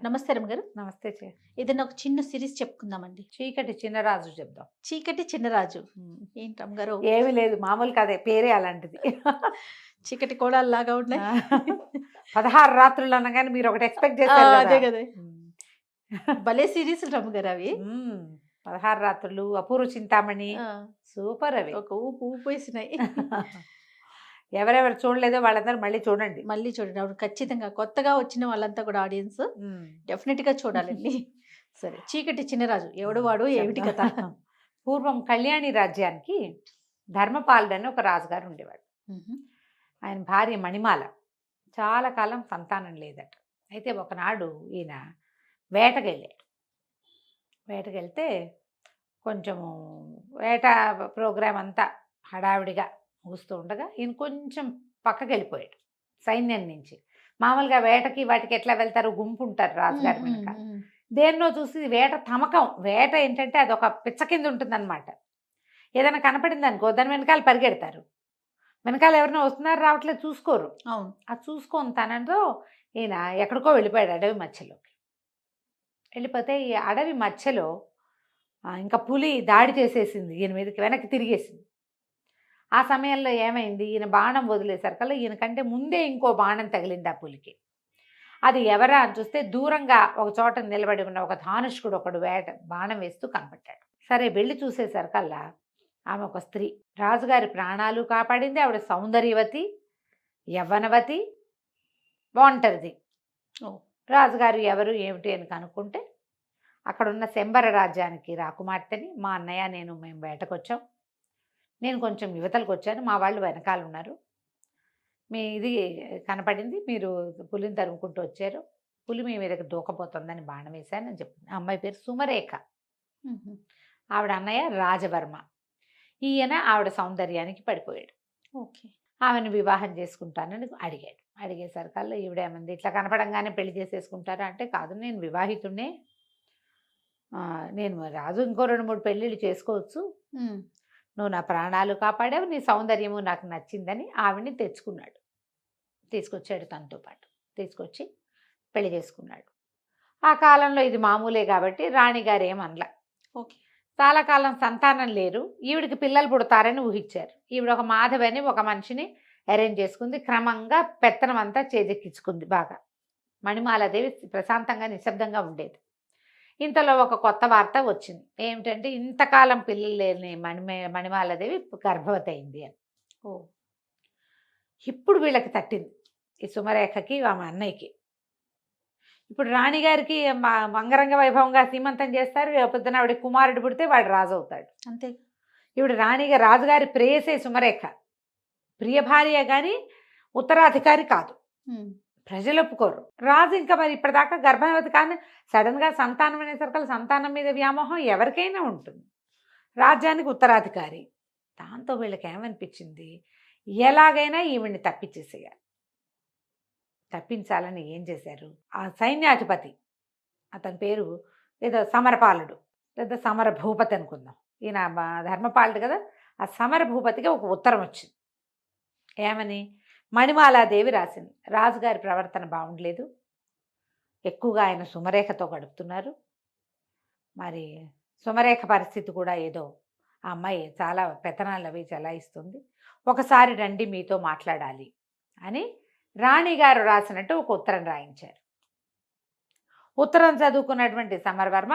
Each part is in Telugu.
నమస్తే రమగారు. నమస్తే ఏదైనా ఒక చిన్న సిరీస్ చెప్పుకుందామండి. చీకటి చిన్నరాజు చెప్దాం. 'చీకటి చిన్నరాజు.' ఏంటి రమగారు? ఏమి లేదు, మామూలు కథే, పేరే అలాంటిది. చీకటి కోడల్లాగా ఉన్నాయి. ఆ, 16 రాత్రులు అనగానే మీరు ఒకటి ఎక్స్పెక్ట్ ఆ! చేశారు కదా. అదే గదే. భలే సీరీసులు రమగారు అవి. 16 రాత్రులు, అపూర్వ చింతామణి, ఆ! సూపర్ అవి. ఒక ఊపు ఊపేసినాయి. ఎవరెవరు చూడలేదో వాళ్ళందరూ మళ్ళీ చూడండి. మళ్ళీ చూడండి. అవును, ఖచ్చితంగా కొత్తగా వచ్చిన వాళ్ళంతా కూడా ఆడియన్స్ ఉమ్, డెఫినెట్‌గా చూడాలండి. సరే, 'చీకటి చిన్నరాజు' ఎవడు వాడు? ఏమిటి కథ? చెప్దాం. పూర్వం కళ్యాణి రాజ్యానికి ధర్మపాలుడు అని ఒక రాజుగారు ఉండేవాడు. హుహు. ఆయన భార్య మణిమాల. చాలా కాలం సంతానం లేదట. అయితే ఒకనాడు ఈయన వేటకెళ్ళాడు. వేటకెళ్తే కొంచెము వేట ప్రోగ్రాం అంతా హడావిడిగా ముగుస్తూ ఉండగా ఈయన కొంచెం పక్కకి వెళ్ళిపోయాడు సైన్యం నుంచి. మామూలుగా వేటకి వాటికి ఎట్లా వెళ్తారు, గుంపు ఉంటారు రాజుగారి హ్మ్. వెనుక. హ్మ్. దేన్నో చూసి వేట తమకం. వేట ఏంటంటే అదొక పిచ్చ కింద ఉంటుందన్నమాట. ఏదైనా కనపడింది అనుకో దాని వెనకాల పరిగెడతారు. వెనకాల ఎవరైనా వస్తున్నారు రావట్లేదు చూసుకోరు. అవును. అది చూసుకొని తనంతో ఈయన ఎక్కడికో వెళ్ళిపోయాడు అడవి మధ్యలోకి. వెళ్ళిపోతే ఈ అడవి మధ్యలో ఇంకా పులి దాడి చేసేసింది ఈయన మీదకి, వెనక్కి తిరిగేసింది. ఆ సమయంలో ఏమైంది, ఈయన బాణం వదిలేసరికల్లా ఈయన కంటే ముందే ఇంకో బాణం తగిలింది ఆ పులికి. అది ఎవరా అని చూస్తే దూరంగా ఒక చోట నిలబడి ఉన్న ఒక ధానుష్కుడు ఒకడు బాణం వేస్తూ కనపడ్డాడు. సరే వెళ్ళి చూసేసరికల్లా ఆమె ఒక స్త్రీ. రాజుగారి ప్రాణాలు కాపాడింది. ఆవిడ సౌందర్యవతి, యవ్వనవతి, ఒంటరిది. ఓ. రాజుగారు ఎవరు ఏమిటి అని కనుక్కుంటే అక్కడున్న శంబర రాజ్యానికి రాకుమార్తెని, మా అన్నయ్య మేము వేటకొచ్చాం, నేను కొంచెం యువతలకు వచ్చాను, మా వాళ్ళు వెనకాల ఉన్నారు, మీ ఇది కనపడింది, మీరు పులిని తరుముకుంటూ వచ్చారు, పులి మీ మీదకి దూకపోతుందని బాణం వేశాను అని చెప్పింది. ఆ అమ్మాయి పేరు సుమరేఖ. హుహు. ఆవిడ అన్నయ్య రాజవర్మ. ఈయన ఆవిడ సౌందర్యానికి పడిపోయాడు. ఓకే. ఆమెను వివాహం చేసుకుంటానని అడిగాడు. అడిగేసరికల్లా ఈవిడేమంది, ఇట్లా కనపడంగానే పెళ్లి చేసేసుకుంటారా అంటే, కాదు నేను వివాహితుడినే, నేను రాజు ఇంకో 2-3 పెళ్ళిళ్ళు చేసుకోవచ్చు, హ్మ్. నువ్వు నా ప్రాణాలు కాపాడావు, నీ సౌందర్యము నాకు నచ్చిందని ఆవిడ్ని తెచ్చుకున్నాడు. తీసుకొచ్చాడు తనతో పాటు. తీసుకొచ్చి పెళ్లి చేసుకున్నాడు. ఆ కాలంలో ఇది మామూలే కాబట్టి రాణిగారు ఏమనల. ఓకే. చాలా కాలం సంతానం లేరు, ఈవిడికి పిల్లలు పుడతారని ఊహించారు. ఈవిడ ఒక మాధవి అని ఒక మనిషిని అరేంజ్ చేసుకుంది. క్రమంగా పెత్తనం అంతా చేజెక్కించుకుంది బాగా. మణిమాలాదేవి ప్రశాంతంగా నిశ్శబ్దంగా ఉండేది. ఇంతలో ఒక కొత్త వార్త వచ్చింది. ఏమిటంటే ఇంతకాలం పిల్లలు లేని మణిమాలాదేవి గర్భవతి అయింది అని. ఓ. ఇప్పుడు వీళ్ళకి తట్టింది, ఈ సుమరేఖకి ఆమె అన్నయ్యకి. ఇప్పుడు రాణిగారికి అంగరంగ వైభవంగా సీమంతం చేస్తారు. పొద్దున ఆవిడ కుమారుడు పుడితే వాడు రాజు అవుతాడు. అంతే. ఇప్పుడు రాణిగా రాజుగారి ప్రేయసే సుమరేఖ. ప్రియ భార్య కానీ ఉత్తరాధికారి కాదు. ప్రజలు ఒప్పుకోరు. రాజు ఇంకా మరి ఇప్పటిదాకా గర్భవతి కానీ సడన్గా సంతానం అనేసరికి సంతానం మీద వ్యామోహం ఎవరికైనా ఉంటుంది. రాజ్యానికి ఉత్తరాధికారి. దాంతో వీళ్ళకి ఏమనిపించింది, ఎలాగైనా ఈవిడ్ని తప్పించేసేయాలి. తప్పించాలని ఏం చేశారు, ఆ సైన్యాధిపతి, అతని పేరు ఏదో సమరపాలుడు లేదా సమర భూపతి అనుకుందాం, ఈయన ధర్మపాలుడు కదా, ఆ సమర భూపతికి ఒక ఉత్తరం వచ్చింది. ఏమని, మణిమాలాదేవి రాసింది, రాజుగారి ప్రవర్తన బాగుండలేదు, ఎక్కువగా ఆయన సుమరేఖతో గడుపుతున్నారు, మరి సుమరేఖ పరిస్థితి కూడా ఏదో, ఆ అమ్మాయి చాలా పెత్తనాలు అవి చెలాయిస్తుంది, ఒకసారి రండి మీతో మాట్లాడాలి అని రాణిగారు రాసినట్టు ఒక ఉత్తరం రాయించారు. ఉత్తరం చదువుకున్నటువంటి సమరవర్మ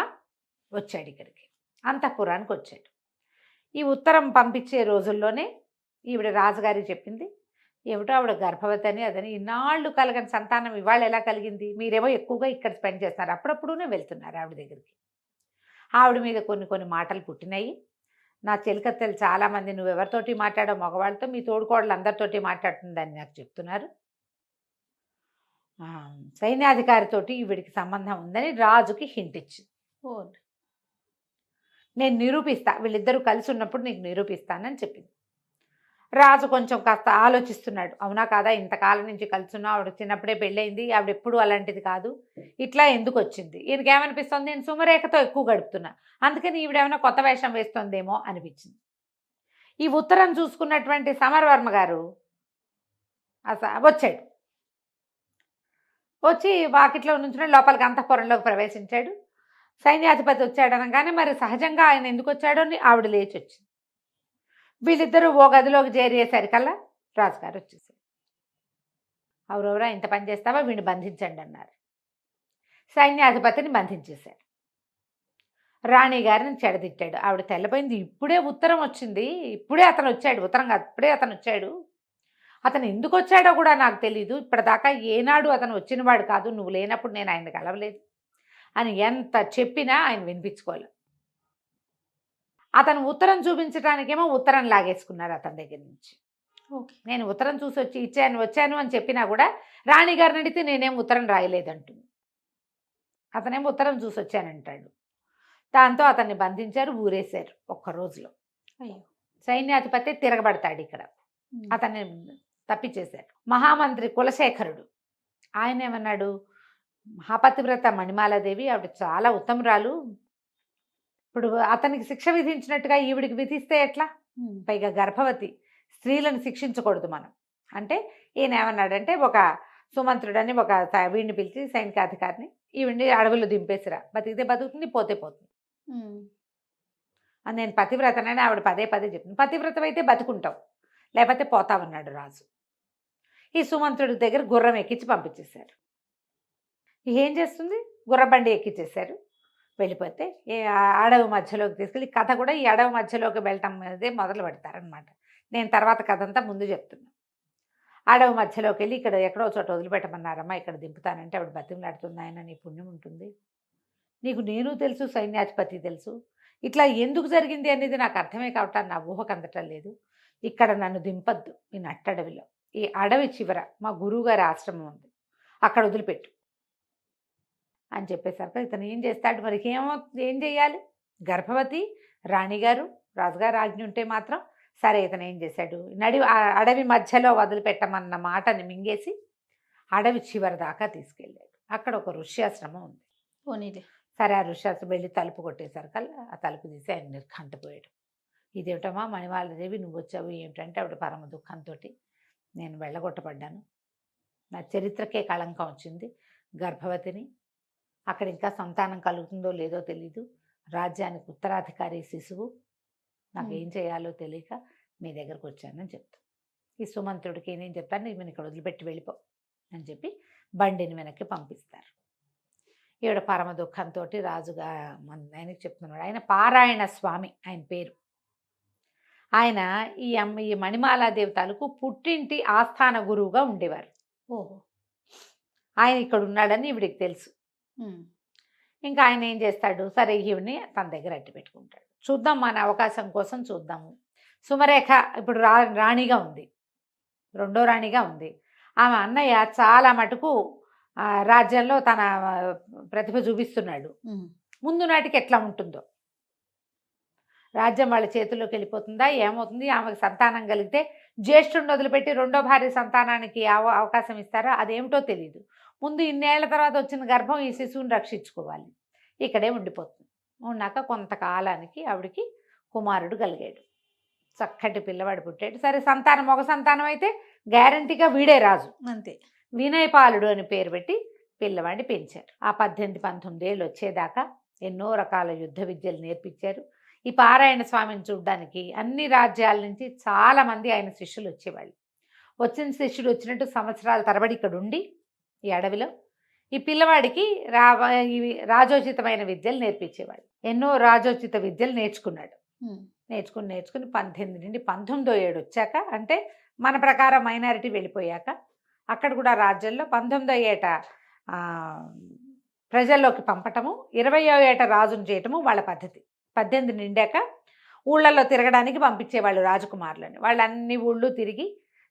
వచ్చాడు ఇక్కడికి, అంతఃపురానికి వచ్చాడు. ఈ ఉత్తరం పంపించే రోజుల్లోనే ఈవిడ రాజుగారికి చెప్పింది, ఏమిటో ఆవిడ గర్భవతి అని అదని, ఇన్నాళ్ళు కలగని సంతానం ఇవాళ ఎలా కలిగింది, మీరేమో ఎక్కువగా ఇక్కడ స్పెండ్ చేస్తున్నారు, అప్పుడప్పుడునే వెళ్తున్నారు ఆవిడ దగ్గరికి. ఆవిడ మీద కొన్ని మాటలు పుట్టినాయి. నా చెలికత్తెలు చాలామంది, నువ్వెవరితోటి మాట్లాడావు మగవాళ్ళతో, మీ తోడుకోడలు అందరితోటి మాట్లాడుతుందని నాకు చెప్తున్నారు, సైన్యాధికారితోటి ఈవిడికి సంబంధం ఉందని రాజుకి హింట్ ఇచ్చింది. ఓ. నేను నిరూపిస్తా, వీళ్ళిద్దరూ కలిసి ఉన్నప్పుడు నీకు నిరూపిస్తానని చెప్పింది. రాజు కొంచెం కాస్త ఆలోచిస్తున్నాడు, అవునా కాదా, ఇంతకాలం నుంచి కలుసున్నా, ఆవిడ చిన్నప్పుడే పెళ్ళయింది, ఆవిడ ఎప్పుడు అలాంటిది కాదు, ఇట్లా ఎందుకు వచ్చింది, ఈయనకి ఏమనిపిస్తుంది, నేను సుమరేఖతో ఎక్కువ గడుపుతున్నా, అందుకని ఈవిడేమైనా కొత్త వేషం వేస్తుందేమో అనిపించింది. ఈ ఉత్తరం చూసుకున్నటువంటి సమరవర్మ గారు వచ్చాడు. వచ్చి వాకిట్లో నుంచుని లోపలికి అంతఃపురంలోకి ప్రవేశించాడు. సైన్యాధిపతి వచ్చాడు అనగానే మరి సహజంగా ఆయన ఎందుకు వచ్చాడో అని ఆవిడ లేచి వచ్చింది. వీళ్ళిద్దరూ ఓ గదిలోకి చేరేసరికల్లా రాజుగారు వచ్చేసారు. ఎవరెవరా ఇంత పని చేస్తావా, వీడిని బంధించండి అన్నారు. సైన్యాధిపతిని బంధించేశారు. రాణి గారిని చెడదిట్టాడు. ఆవిడ తెల్లపోయింది. ఇప్పుడే ఉత్తరం వచ్చింది, ఇప్పుడే అతను వచ్చాడు, ఉత్తరం కాదు ఇప్పుడే అతను వచ్చాడు, అతను ఎందుకు వచ్చాడో కూడా నాకు తెలీదు, ఇప్పటిదాకా ఏనాడు అతను వచ్చినవాడు కాదు, నువ్వు లేనప్పుడు నేను ఆయన కలవలేదు అని ఎంత చెప్పినా ఆయన వినిపించుకోలేదు. అతను ఉత్తరం చూపించడానికేమో ఉత్తరం లాగేసుకున్నారు అతని దగ్గర నుంచి. నేను ఉత్తరం చూసి వచ్చాను అని చెప్పినా కూడా రాణిగారిని అడిగితే నేనేం ఉత్తరం రాయలేదంటుంది. అతనేమో ఉత్తరం చూసి వచ్చానంటాడు. దాంతో అతన్ని బంధించారు, ఊరేశారు ఒక్క రోజులో. సైన్యాధిపతి తిరగబడతాడు ఇక్కడ, అతన్ని తప్పించేశారు. మహామంత్రి కులశేఖరుడు ఆయన ఏమన్నాడు, మహాపతివ్రత మణిమాలాదేవి ఆవిడ చాలా ఉత్తమురాలు, ఇప్పుడు అతనికి శిక్ష విధించినట్టుగా ఈవిడికి విధిస్తే ఎట్లా, పైగా గర్భవతి, స్త్రీలను శిక్షించకూడదు మనం అంటే. ఈయన ఏమన్నాడంటే ఒక సుమంత్రుడని ఒక వీడిని పిలిచి సైనికాధికారిని, ఈవిడిని అడవులు దింపేసిరా, బతికితే బతుకుతుంది, పోతే పోతుంది అని. నేను పతివ్రతనని ఆవిడ పదే పదే చెప్పింది. పతివ్రతమైతే బతుకుంటావు, లేకపోతే పోతావన్నాడు రాజు. ఈ సుమంత్రుడి దగ్గర గుర్రం ఎక్కించి పంపించేశారు. ఏం చేస్తుంది, గుర్రబండి ఎక్కించేశారు. వెళ్ళిపోతే అడవి మధ్యలోకి తీసుకెళ్ళి, కథ కూడా ఈ అడవి మధ్యలోకి వెళ్ళటం అనేది మొదలు పెడతారనమాట. నేను తర్వాత కథ అంతా ముందు చెప్తున్నాను. అడవి మధ్యలోకి వెళ్ళి ఇక్కడ ఎక్కడో చోట వదిలిపెట్టమన్నారమ్మా, ఇక్కడ దింపుతానంటే ఆవిడ బతిమలాడుతుంది, ఆయన నీ పుణ్యం ఉంటుంది, నీకు నేను తెలుసు, సైన్యాధిపతి తెలుసు, ఇట్లా ఎందుకు జరిగింది అనేది నాకు అర్థమే కావటాన్ని నా ఊహకు అందటం లేదు, ఇక్కడ నన్ను దింపద్దు ఈ నట్టడవిలో, ఈ అడవి చివర మా గురువుగారి ఆశ్రమం ఉంది, అక్కడ వదిలిపెట్టు అని చెప్పేసరికి ఇతను ఏం చేస్తాడు మరి, ఏం చేయాలి, గర్భవతి రాణిగారు, రాజుగారు ఆజ్ఞ ఉంటే మాత్రం సరే. ఇతను ఏం చేశాడు, అడవి మధ్యలో వదిలిపెట్టమన్న మాటని మింగేసి అడవి చివరి దాకా తీసుకెళ్ళాడు. అక్కడ ఒక ఋష్యాశ్రమం ఉంది. పోనీలే సరే ఆ ఋష్యాశ్రమం వెళ్ళి తలుపు కొట్టేసరికల్లా ఆ తలుపు తీసి ఆయన నిర్ఘంటపోయాడు. ఇదేమిటమ్మా మణిమాలాదేవి నువ్వు వచ్చావు ఏమిటంటే, ఆవిడ పరమ దుఃఖంతో, నేను వెళ్ళగొట్టబడ్డాను, నా చరిత్రకే కళంకం వచ్చింది, గర్భవతిని, అక్కడ ఇంకా సంతానం కలుగుతుందో లేదో తెలీదు, రాజ్యానికి ఉత్తరాధికారి శిశువు, నాకు ఏం చేయాలో తెలియక మీ దగ్గరకు వచ్చానని చెప్తాను. ఈ సుమంత్రుడికి ఏం చెప్తాను, ఈమెను ఇక్కడ వదిలిపెట్టి వెళ్ళిపో అని చెప్పి బండిని వెనక్కి పంపిస్తారు. ఈవిడ పరమ దుఃఖంతో రాజుగా ఆయనకి చెప్తున్నాడు. ఆయన పారాయణ స్వామి ఆయన పేరు. ఆయన ఈ మణిమాలాదేవి తాలూకు పుట్టింటి ఆస్థాన గురువుగా ఉండేవారు. ఓహో, ఆయన ఇక్కడ ఉన్నాడని ఈవిడికి తెలుసు. ఇంకా ఆయన ఏం చేస్తాడు, సరే ఈవిని తన దగ్గర అట్టి పెట్టుకుంటాడు. చూద్దాం, మన అవకాశం కోసం చూద్దాము. సుమరేఖ ఇప్పుడు రాణిగా ఉంది, రెండో రాణిగా ఉంది. ఆమె అన్నయ్య చాలా మటుకు రాజ్యంలో తన ప్రతిభ చూపిస్తున్నాడు. ముందు నాటికి ఎట్లా ఉంటుందో, రాజ్యం వాళ్ళ చేతుల్లోకి వెళ్ళిపోతుందా, ఏమవుతుంది, ఆమెకు సంతానం కలిగితే జ్యేష్ఠుడిని వదిలిపెట్టి రెండో భార్య సంతానానికి అవకాశం ఇస్తారా, అదేమిటో తెలియదు. ముందు ఇన్నేళ్ల తర్వాత వచ్చిన గర్భం ఈ శిశువుని రక్షించుకోవాలి, ఇక్కడే ఉండిపోతుంది. ఉన్నాక కొంతకాలానికి ఆవిడికి కుమారుడు కలిగాడు, చక్కటి పిల్లవాడు పుట్టాడు. సరే సంతానం ఒక సంతానం అయితే గ్యారంటీగా వీడే రాజు, అంతే. వినయపాలుడు అని పేరు పెట్టి పిల్లవాడిని పెంచారు. ఆ 18-19 ఏళ్ళు వచ్చేదాకా ఎన్నో రకాల యుద్ధ విద్యలు నేర్పించారు. ఈ పారాయణ స్వామిని చూడడానికి అన్ని రాజ్యాల నుంచి చాలామంది ఆయన శిష్యులు వచ్చేవాళ్ళు. వచ్చిన శిష్యుడు వచ్చినట్టు సంవత్సరాల తరబడి ఇక్కడ ఉండి ఈ అడవిలో ఈ పిల్లవాడికి రాజోచితమైన విద్యలు నేర్పించేవాడు. ఎన్నో రాజోచిత విద్యలు నేర్చుకున్నాడు. నేర్చుకుని 18 నుండి 19వ ఏడు వచ్చాక, అంటే మన ప్రకారం మైనారిటీ వెళ్ళిపోయాక, అక్కడ కూడా రాజ్యంలో 19వ ఏట ప్రజల్లోకి పంపటము, 20వ ఏట రాజును చేయటము వాళ్ళ పద్ధతి. 18 నిండాక ఊళ్ళల్లో తిరగడానికి పంపించేవాళ్ళు రాజకుమారులని. వాళ్ళు అన్ని ఊళ్ళు తిరిగి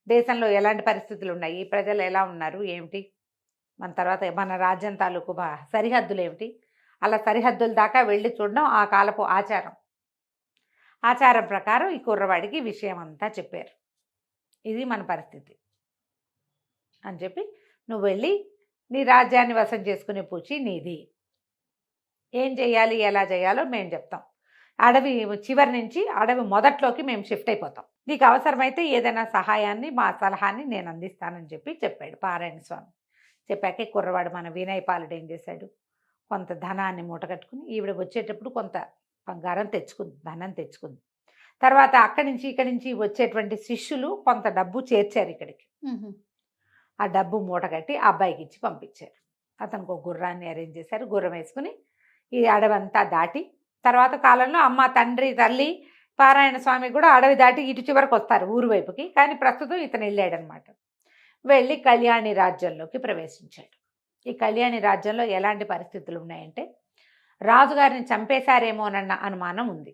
దేశంలో ఎలాంటి పరిస్థితులు ఉన్నాయి, ప్రజలు ఎలా ఉన్నారు ఏమిటి, మన తర్వాత మన రాజ్యం తాలూకు సరిహద్దులు ఏమిటి, అలా సరిహద్దుల దాకా వెళ్ళి చూడడం ఆ కాలపు ఆచారం. ఆచారం ప్రకారం ఈ కుర్రవాడికి విషయం అంతా చెప్పారు. ఇది మన పరిస్థితి అని చెప్పి, నువ్వు వెళ్ళి నీ రాజ్యాన్ని వశం చేసుకునే పూచి నీది, ఏం చేయాలి ఎలా చేయాలో మేము చెప్తాం, అడవి చివరి నుంచి అడవి మొదట్లోకి మేము షిఫ్ట్ అయిపోతాం, నీకు అవసరమైతే ఏదైనా సహాయాన్ని మా సలహాన్ని నేను అందిస్తానని చెప్పి చెప్పాడు పారాయణ స్వామి. చెప్పాక ఈ కుర్రవాడు మన వినయ్ పాలుడు ఏం చేశాడు, కొంత ధనాన్ని మూటగట్టుకుని ఈవిడ వచ్చేటప్పుడు కొంత బంగారం తెచ్చుకుంది, ధనం తెచ్చుకుంది. తర్వాత అక్కడి నుంచి ఇక్కడి నుంచి వచ్చేటువంటి శిష్యులు కొంత డబ్బు చేర్చారు ఇక్కడికి. ఆ డబ్బు మూటగట్టి ఆ అబ్బాయికి ఇచ్చి పంపించారు. అతనికి ఒక గుర్రాన్ని అరేంజ్ చేశారు. గుర్రం వేసుకుని ఈ అడవంతా దాటి, తర్వాత కాలంలో అమ్మ, తండ్రి, తల్లి, పారాయణ స్వామి కూడా అడవి దాటి ఇటు చివరికి వస్తారు ఊరు వైపుకి. కానీ ప్రస్తుతం ఇతను వెళ్ళాడనమాట. వెళ్ళి కళ్యాణి రాజ్యంలోకి ప్రవేశించాడు. ఈ కళ్యాణి రాజ్యంలో ఎలాంటి పరిస్థితులు ఉన్నాయంటే, రాజుగారిని చంపేశారేమోనన్న అనుమానం ఉంది.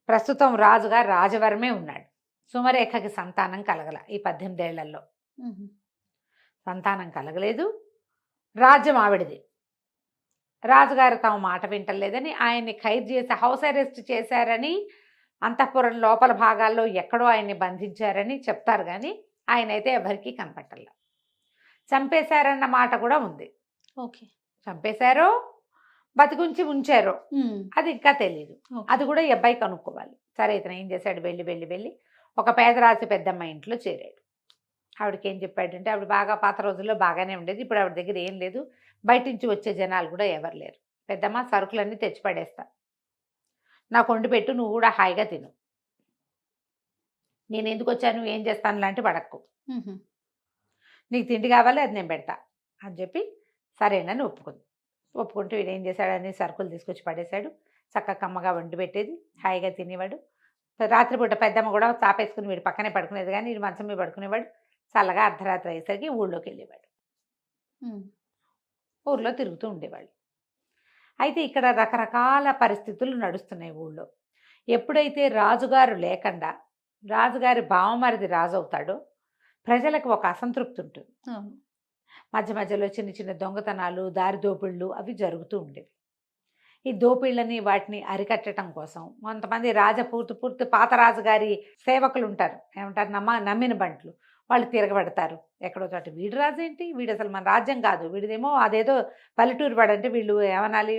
ప్రస్తుతం రాజుగారు రాజవరమే ఉన్నాడు. సుమరేఖకి సంతానం కలగల. ఈ 18 ఏళ్లలో సంతానం కలగలేదు. రాజ్యం ఆవిడది. రాజుగారు తమ మాట వింటలేదని ఆయన్ని ఖైదు చేసి హౌస్ అరెస్ట్ చేశారని, అంతఃపురం లోపల భాగాల్లో ఎక్కడో ఆయన్ని బంధించారని చెప్తారు. కానీ ఆయన అయితే ఎవరికీ కనపట్టలేదు. చంపేశారన్న మాట కూడా ఉంది. ఓకే, చంపేశారో బతికుంచి ఉంచారో అది ఇంకా తెలియదు. అది కూడా ఈ అబ్బాయి కనుక్కోవాలి. సరే, ఇతను ఏం చేశాడు, వెళ్ళి ఒక పేదరాశి పెద్దమ్మ ఇంట్లో చేరాడు. ఆవిడకి ఏం చెప్పాడంటే, ఆవిడ బాగా పాత రోజుల్లో బాగానే ఉండేది. ఇప్పుడు ఆవిడ దగ్గర ఏం లేదు, బయట నుంచి వచ్చే జనాలు కూడా ఎవరు లేరు. పెద్దమ్మ, సరుకులన్నీ తెచ్చి పడేస్తా, నాకు వండి పెట్టు, నువ్వు కూడా హాయిగా తిను, నేను ఎందుకు వచ్చాను, ఏం చేస్తాను లాంటి పడక్కు, నీకు తిండి కావాలి, అది నేను పెడతా అని చెప్పి సరేనని ఒప్పుకుంటూ వీడు ఏం చేశాడని సరుకులు తీసుకొచ్చి పడేశాడు. చక్కగా కమ్మగా వండి పెట్టేది, హాయిగా తినేవాడు. రాత్రిపూట పెద్దమ్మ కూడా తాపేసుకుని వీడు పక్కనే పడుకునేది, కానీ వీడు మంచం మీద పడుకునేవాడు. చల్లగా అర్ధరాత్రి అయ్యేసరికి ఊళ్ళోకి వెళ్ళేవాడు. ఊళ్ళో తిరుగుతూ ఉండేవాళ్ళు. అయితే ఇక్కడ రకరకాల పరిస్థితులు నడుస్తున్నాయి ఊళ్ళో. ఎప్పుడైతే రాజుగారు లేకుండా రాజుగారి బావమరిది రాజు అవుతాడో ప్రజలకు ఒక అసంతృప్తి ఉంటుంది. మధ్య మధ్యలో చిన్న చిన్న దొంగతనాలు, దారి దోపిళ్ళు అవి జరుగుతూ ఉండేవి. ఈ దోపిళ్ళని వాటిని అరికట్టడం కోసం కొంతమంది పూర్తి పాత రాజుగారి సేవకులు ఉంటారు, ఏమంటారు, నమ్మిన బంట్లు, వాళ్ళు తిరగబడతారు ఎక్కడో చోట. వీడి రాజు ఏంటి, వీడు అసలు మన రాజ్యం కాదు, వీడిదేమో అదేదో పల్లెటూరు వాడు, అంటే వీళ్ళు ఏమనాలి,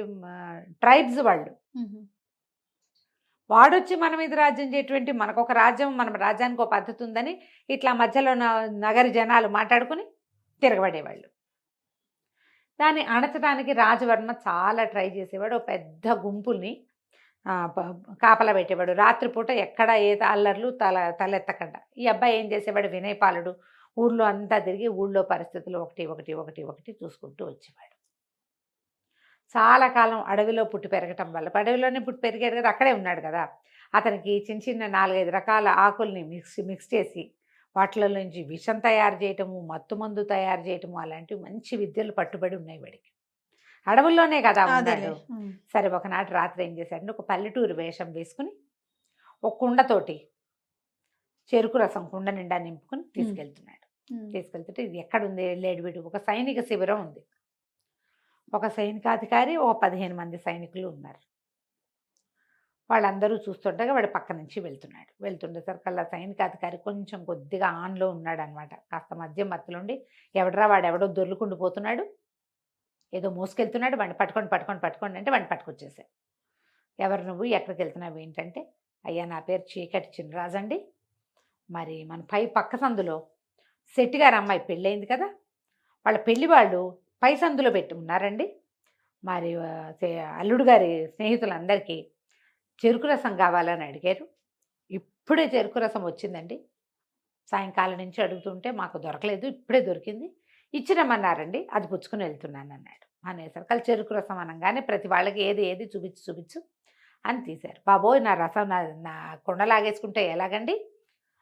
ట్రైబ్స్ వాళ్ళు, వాడొచ్చి మన మీద రాజ్యం చేయటువంటి, మనకు ఒక రాజ్యం, మన రాజ్యానికి ఒక పద్ధతి ఉందని ఇట్లా మధ్యలో నగరి జనాలు మాట్లాడుకుని తిరగబడేవాళ్ళు. దాన్ని అణచడానికి రాజవర్మ చాలా ట్రై చేసేవాడు. ఒక పెద్ద గుంపుల్ని కాపలా పెట్టేవాడు. రాత్రిపూట ఎక్కడ ఏ అల్లర్లు తలెత్తకుండా. ఈ అబ్బాయి ఏం చేసేవాడు, వినయపాలుడు ఊళ్ళో అంతా తిరిగి ఊళ్ళో పరిస్థితులు ఒకటి చూసుకుంటూ వచ్చేవాడు. చాలా కాలం అడవిలో పుట్టి పెరగటం వల్ల, అడవిలోనే పుట్టి పెరిగాడు కదా, అక్కడే ఉన్నాడు కదా, అతనికి చిన్న చిన్న 4-5 రకాల ఆకుల్ని మిక్స్ చేసి వాటిలో నుంచి విషం తయారు చేయటము, మత్తుమందు తయారు చేయటము, అలాంటివి మంచి విద్యలు పట్టుబడి ఉన్నాయి వాడికి. అడవుల్లోనే కదా ఉన్నాడు. సరే, ఒకనాటి రాత్రి ఏం చేశాడంటే, ఒక పల్లెటూరు వేషం వేసుకుని ఒక కుండతోటి చెరుకు రసం కుండ నిండా నింపుకొని తీసుకెళ్తుంటే ఇది ఎక్కడుంది, వెళ్ళాడు వీడు, ఒక సైనిక శిబిరం ఉంది. ఒక సైనికాధికారి, ఒక 15 మంది సైనికులు ఉన్నారు. వాళ్ళందరూ చూస్తుండగా వాడు పక్క నుంచి వెళ్తుండేసరికల్లా సైనికాధికారి కొంచెం కొద్దిగా ఆన్లో ఉన్నాడు అనమాట. కాస్త మత్తులో ఉండి, ఎవడరా వాడెవడో దొర్లుకుంటూ పోతున్నాడు, ఏదో మోసుకెళ్తున్నాడు, వాడిని పట్టుకోండి అంటే వాడిని పట్టుకొచ్చేసాడు. ఎవరు నువ్వు, ఎక్కడికి వెళ్తున్నావు ఏంటంటే, అయ్యా నా పేరు చీకటి చిన్నరాజు అండి, మరి మన పక్క సందులో శెట్టి గారి అమ్మాయి పెళ్ళయింది కదా, వాళ్ళ పెళ్లి వాళ్ళు పై సందులో పెట్టి ఉన్నారండి, మరి అల్లుడు గారి స్నేహితులందరికీ చెరుకు రసం కావాలని అడిగారు, ఇప్పుడే చెరుకు రసం వచ్చిందండి, సాయంకాలం నుంచి అడుగుతుంటే మాకు దొరకలేదు, ఇప్పుడే దొరికింది, ఇచ్చిరమ్మన్నారండి, అది పుచ్చుకుని వెళ్తున్నాను అన్నాడు. అనేసరికి చెరుకు రసం అనగానే ప్రతి వాళ్ళకి ఏది చూపించు అని తీశారు. బాబోయ్, నా రసం నా కుండ లాగేసుకుంటే ఎలాగండి,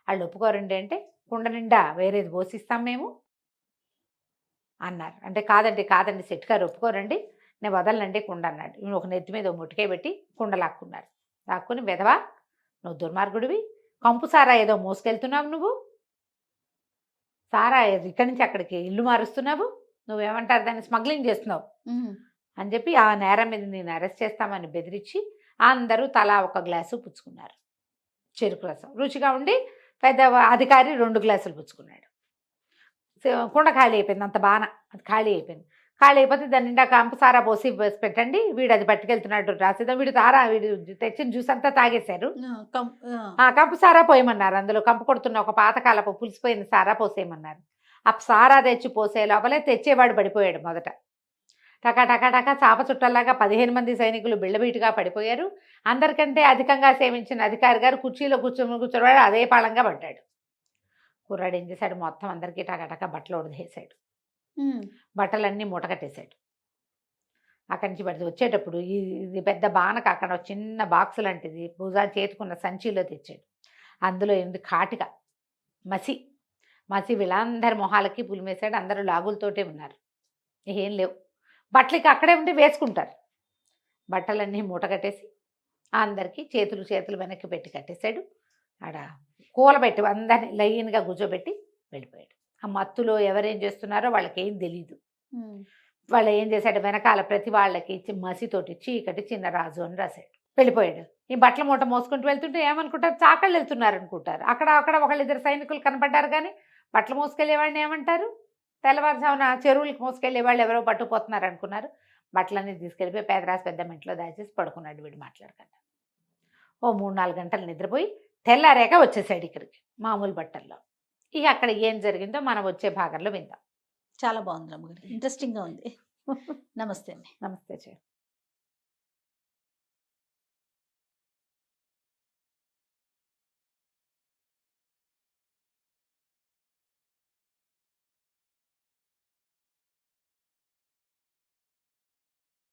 వాళ్ళు ఒప్పుకోరండి అంటే, కుండ నిండా వేరేది పోసిస్తాం మేము అన్నారు. అంటే కాదండి శెట్టి గారు ఒప్పుకోరండి, నేను వదలనండి కుండ అన్నాడు. ఒక నెత్తి మీద ముట్టుకే పెట్టి కుండ లాక్కున్నారు. లాక్కుని, వెధవా నువ్వు దుర్మార్గుడివి, కంపు సారా ఏదో మోసుకెళ్తున్నావు, నువ్వు సారా ఇక్కడి నుంచి అక్కడికి ఇల్లు మారుస్తున్నావు, నువ్వేమంటారు దాన్ని స్మగ్లింగ్ చేస్తున్నావు అని చెప్పి ఆ నేరం మీద నేను అరెస్ట్ చేస్తామని బెదిరించి అందరూ తలా ఒక గ్లాసు పుచ్చుకున్నారు. చెరుకు రసం రుచిగా ఉండి పెద్ద అధికారి 2 గ్లాసులు పుచ్చుకున్నాడు. కుండ ఖాళీ అయిపోయింది, అంత బాణ అది ఖాళీ అయిపోతే దాని నిండా కంపు సారా పోసి పెట్టండి, వీడు అది పట్టుకెళ్తున్నాడు రాసేదా, వీడు తెచ్చిన జ్యూస్ అంతా తాగేశారు. కంపు సారా పోయమన్నారు, అందులో కంపు కొడుతున్న ఒక పాతకాలపు పులిసిపోయిన సారా పోసేయమన్నారు. ఆ సారా తెచ్చి పోసే లోపలే తెచ్చేవాడు పడిపోయాడు మొదట. టకా టకా టకా చాప చుట్టల్లాగా 15 మంది సైనికులు బిళ్ళబీటుగా పడిపోయారు. అందరికంటే అధికంగా సేవించిన అధికారి గారు కుర్చీలో కూర్చోవాడు అదే పాళంగా పడ్డాడు. కుర్రాడు ఏం చేశాడు, మొత్తం అందరికీ టకా బట్టలు ఉడదేశాడు. బట్టలన్నీ మూటకట్టేశాడు. అక్కడి నుంచి పడితే వచ్చేటప్పుడు ఇది పెద్ద బానక అక్కడ ఒక చిన్న బాక్స్ లాంటిది భుజాన్ని చేతుకున్న సంచిలో తెచ్చాడు. అందులో ఏంది కాటిక మసి వీళ్ళందరి మొహాలకి పులిమేశాడు. అందరూ లాగులతోటే ఉన్నారు, ఏం లేవు. బట్టలకి అక్కడే ఉండి వేసుకుంటారు. బట్టలన్నీ మూట కట్టేసి అందరికీ చేతులు వెనక్కి పెట్టి కట్టేశాడు. ఆడ కూలబెట్టి అందరినీ లైన్గా కూర్చోబెట్టి వెళ్ళిపోయాడు. ఆ మత్తులో ఎవరేం చేస్తున్నారో వాళ్ళకి ఏం తెలీదు. వాళ్ళు ఏం చేశాడు, వెనకాల ప్రతి వాళ్ళకి మసితోటి చీకటి చిన్నరాజు అని రాశాడు. వెళ్ళిపోయాడు. ఈ బట్టల మూట మోసుకుంటూ వెళ్తుంటే ఏమనుకుంటారు, చాకళ్ళు వెళ్తున్నారు అనుకుంటారు. అక్కడ ఒకళ్ళిద్దరు సైనికులు కనపడ్డారు. కానీ బట్టలు మోసుకెళ్ళేవాడిని ఏమంటారు, తెల్లవారుజామున చెరువులకు మోసుకెళ్ళే వాళ్ళు ఎవరో పట్టుకుపోతున్నారు అనుకున్నారు. బట్టలన్నీ తీసుకెళ్ళిపోయి పేదరాశి పెద్ద ఇంట్లో దాచేసి పడుకున్నాడు వీడు మాట్లాడకుండా. ఓ 3-4 గంటలు నిద్రపోయి తెల్లారాక వచ్చేసాడు ఇక్కడికి మామూలు బట్టల్లో. ఇక అక్కడ ఏం జరిగిందో మనం వచ్చే భాగంలో విందాం. చాలా బాగుంది రమ్మగారు, ఇంట్రెస్టింగ్గా ఉంది. నమస్తే అండి. నమస్తే.